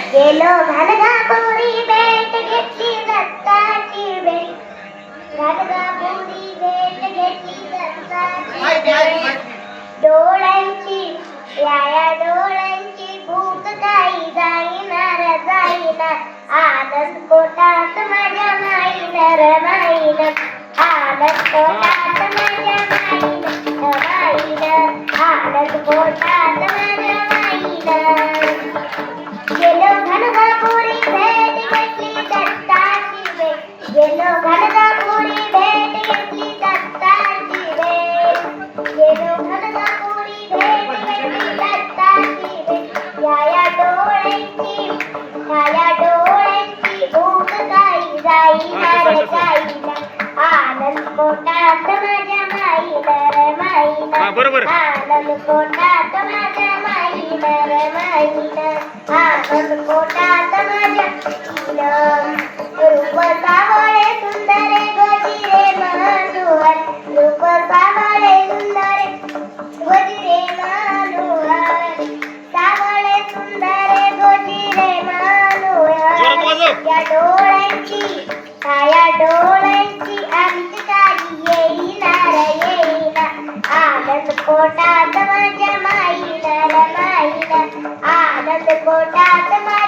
गेलो घनगापुरी भेट घेतली दत्ताची भेट घनगापुरी भेट घेतली दत्ताची भेट डोळ्यांची या डोळ्यांची भूक काही जाईनार आनंद पोटात माझ्या माईनर आनंद पोटात माझ्या माईनर आनंद पोटात माझ्या माईनर गेलो घनगापुरी भेट घेतली दत्ताची भेट गेलो घनगापुरी भेट घेतली दत्ताची भेट गेलो घनगापुरी भेट घेतली दत्ताची भेट या डोळ्यांची भूक काही जाईनार आनंद पोटात माझ्या माईनर आनंद पोटात माझ्या माईनर आनंद पोटात माझ्या रूप सावळे सुंदर गजिरे मनोहर रूप सावळे सुंदर गजिरे मनोहर सावळे सुंदर गजिरे मनोहर या डोळ्यांची आमची काही येईना आनंद पोटात माझ्या माईनर आनंद पोटात माझ्या